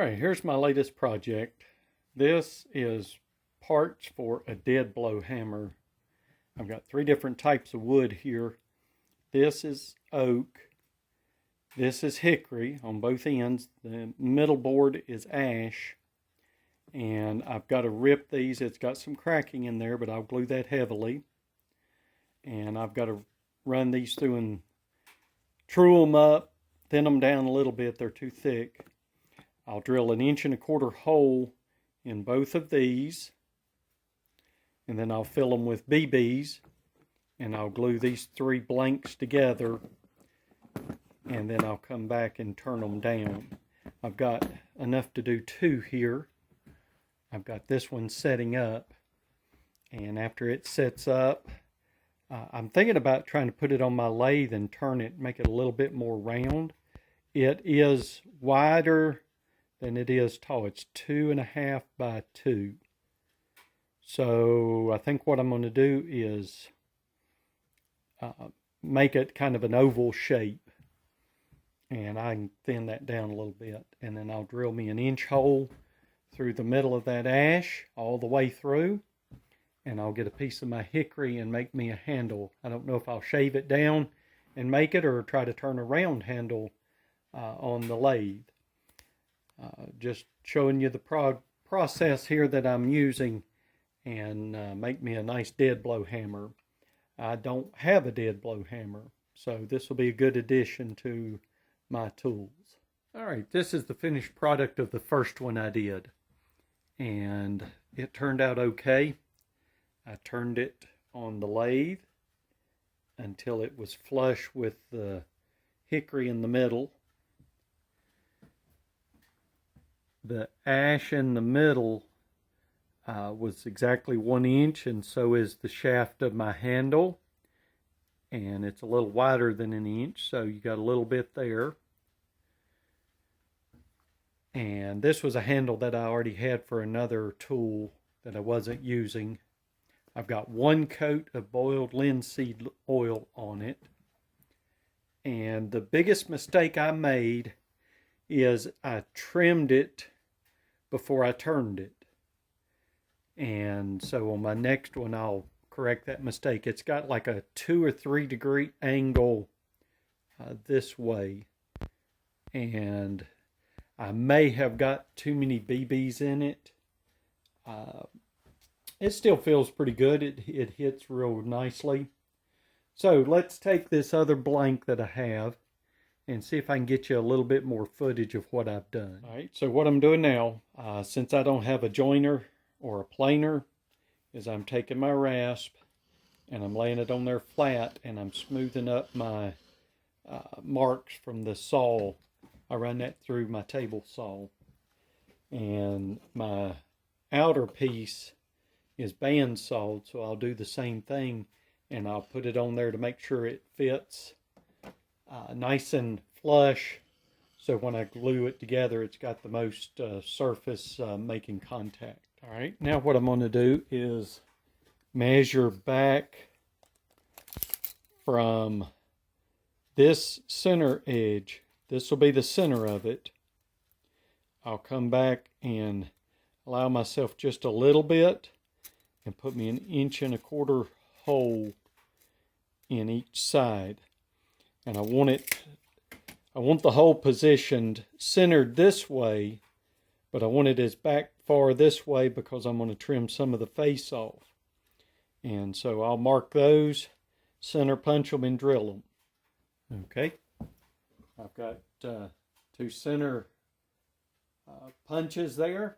Alright, here's my latest project. This is parts for a dead blow hammer. I've got 3 different types of wood here. This is oak. This is hickory on both ends. The middle board is ash. And I've got to rip these. It's got some cracking in there, but I'll glue that heavily. And I've got to run these through and true them up, thin them down a little bit. They're too thick. I'll drill an 1¼ inch hole in both of these. And then I'll fill them with BBs. And I'll glue these 3 blanks together. And then I'll come back and turn them down. I've got enough to do 2 here. I've got this one setting up. And after it sets up, I'm thinking about trying to put it on my lathe and turn it, make it a little bit more round. It is wider than it is tall. It's 2.5 by 2. So I think what I'm going to do is make it kind of an oval shape. And I can thin that down a little bit. And then I'll drill me an inch hole through the middle of that ash all the way through. And I'll get a piece of my hickory and make me a handle. I don't know if I'll shave it down and make it or try to turn a round handle on the lathe. Just showing you the process here that I'm using, and make me a nice dead blow hammer. I don't have a dead blow hammer, so this will be a good addition to my tools. Alright, this is the finished product of the first one I did, and it turned out okay. I turned it on the lathe until it was flush with the hickory in the middle. The ash in the middle was exactly 1 inch, and so is the shaft of my handle. And it's a little wider than 1 inch, so you got a little bit there. And this was a handle that I already had for another tool that I wasn't using. I've got 1 coat of boiled linseed oil on it. And the biggest mistake I made is I trimmed it before I turned it. And so on my next one, I'll correct that mistake. It's got like a 2 or 3 degree angle this way. And I may have got too many BBs in it. It still feels pretty good. It hits real nicely. So let's take this other blank that I have and see if I can get you a little bit more footage of what I've done. All right, so what I'm doing now, since I don't have a joiner or a planer, is I'm taking my rasp and I'm laying it on there flat, and I'm smoothing up my marks from the saw. I run that through my table saw. And my outer piece is band sawed, so I'll do the same thing, and I'll put it on there to make sure it fits nice and flush, so when I glue it together it's got the most surface making contact. All right, now what I'm going to do is measure back from this center edge. This will be the center of it. I'll come back and allow myself just a little bit and put me an 1¼ inch hole in each side. And I want the hole positioned centered this way, but I want it as back far this way because I'm going to trim some of the face off. And so I'll mark those, center punch them, and drill them. Okay, I've got 2 center punches there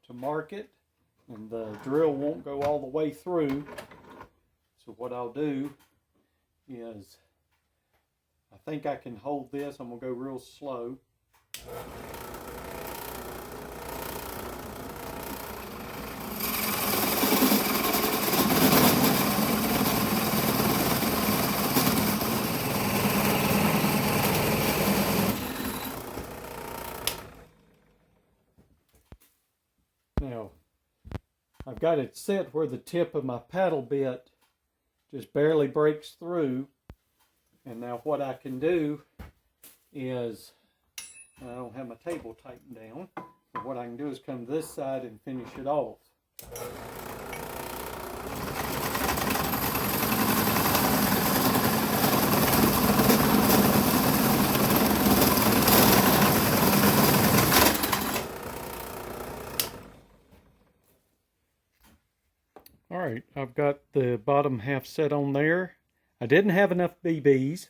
to mark it. And the drill won't go all the way through. So what I'll do is, I think I can hold this. I'm going to go real slow. Now, I've got it set where the tip of my paddle bit just barely breaks through. And now what I can do is I don't have my table tightened down. But what I can do is come to this side and finish it off. Alright, I've got the bottom half set on there. I didn't have enough BBs,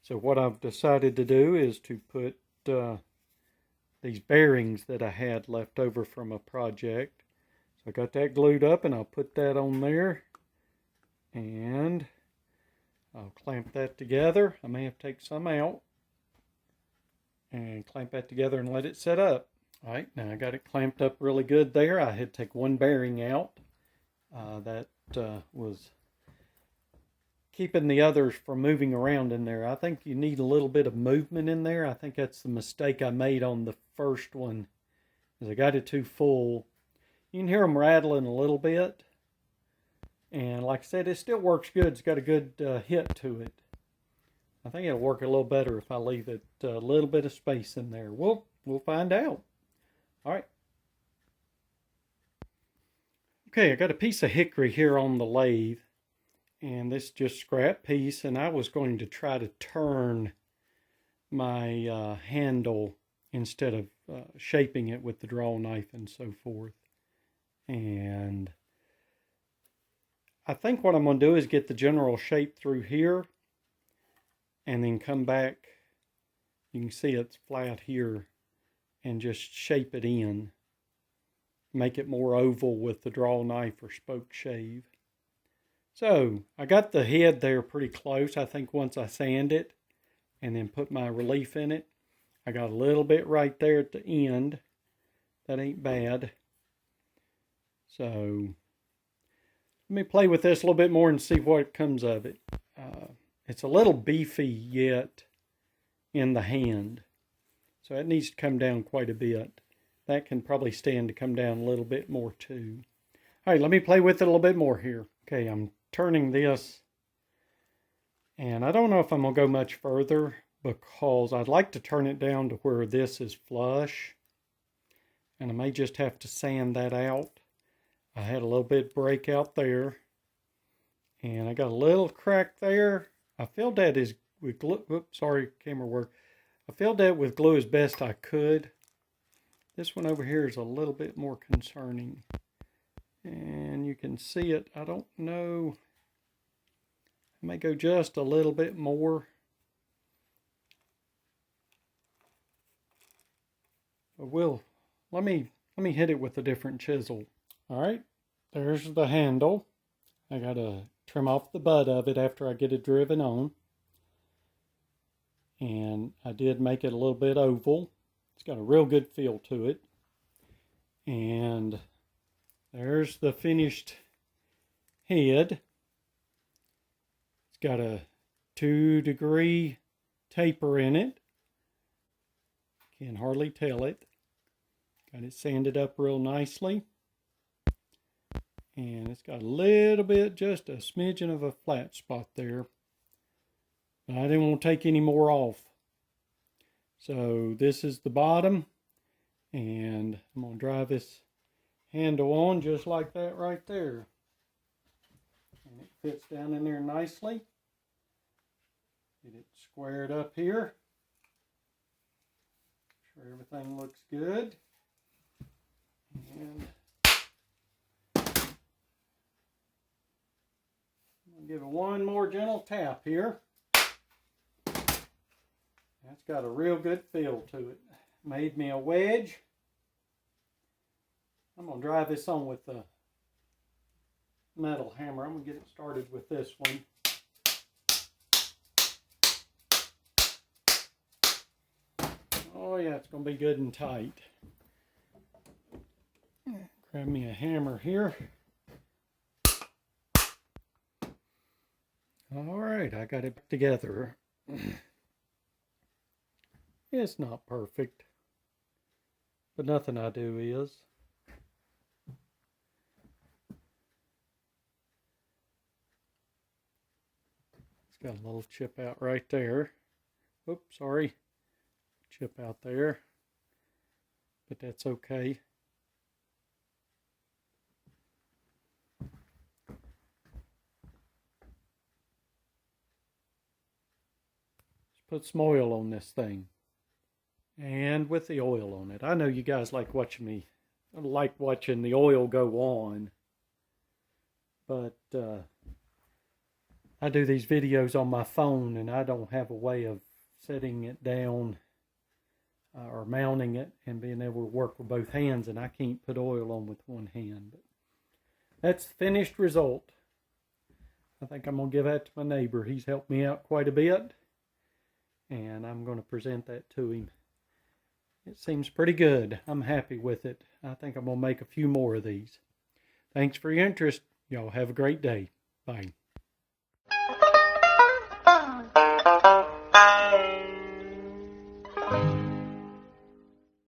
so what I've decided to do is to put these bearings that I had left over from a project. So I got that glued up, and I'll put that on there, and I'll clamp that together. I may have to take some out and clamp that together and let it set up. Alright, now I got it clamped up really good there. I had to take one bearing out. That was keeping the others from moving around in there. I think you need a little bit of movement in there. I think that's the mistake I made on the first one, is I got it too full. You can hear them rattling a little bit, and like I said, it still works good. It's got a good hit to it. I think it'll work a little better if I leave it a little bit of space in there. We'll find out. All right. Okay, I got a piece of hickory here on the lathe, and this is just scrap piece, and I was going to try to turn my handle instead of shaping it with the draw knife and so forth. And I think what I'm going to do is get the general shape through here and then come back. You can see it's flat here, and just shape it in. Make it more oval with the draw knife or spoke shave. So I got the head there pretty close. I think once I sand it and then put my relief in it, I got a little bit right there at the end. That ain't bad. So let me play with this a little bit more and see what comes of it. It's a little beefy yet in the hand, so it needs to come down quite a bit. That can probably stand to come down a little bit more too. All right, let me play with it a little bit more here. Okay, I'm turning this, and I don't know if I'm going to go much further because I'd like to turn it down to where this is flush, and I may just have to sand that out. I had a little bit break out there, and I got a little crack there. I filled that with glue. Oops, sorry, camera work. I filled that with glue as best I could. This one over here is a little bit more concerning, and you can see it. I don't know. I may go just a little bit more. But let me hit it with a different chisel. All right, there's the handle. I gotta trim off the butt of it after I get it driven on, and I did make it a little bit oval. It's got a real good feel to it. And there's the finished head. It's got a 2-degree taper in it. Can hardly tell it. Got it sanded up real nicely. And it's got a little bit, just a smidgen of a flat spot there. But I didn't want to take any more off. So this is the bottom, and I'm going to drive this handle on just like that right there. And it fits down in there nicely. Get it squared up here. Make sure everything looks good. And I'll give it one more gentle tap here. That's got a real good feel to it. Made me a wedge. I'm going to drive this on with the metal hammer. I'm going to get it started with this one. Oh yeah, it's going to be good and tight. Grab me a hammer here. All right, I got it together. It's not perfect, but nothing I do is. It's got a little chip out right there. Oops, sorry. chip out there, but that's okay. Let's put some oil on this thing. And with the oil on it. I know you guys like watching the oil go on, but I do these videos on my phone and I don't have a way of setting it down or mounting it and being able to work with both hands, and I can't put oil on with one hand. But that's the finished result. I think I'm going to give that to my neighbor. He's helped me out quite a bit, and I'm going to present that to him. It seems pretty good. I'm happy with it. I think I'm going to make a few more of these. Thanks for your interest. Y'all have a great day. Bye.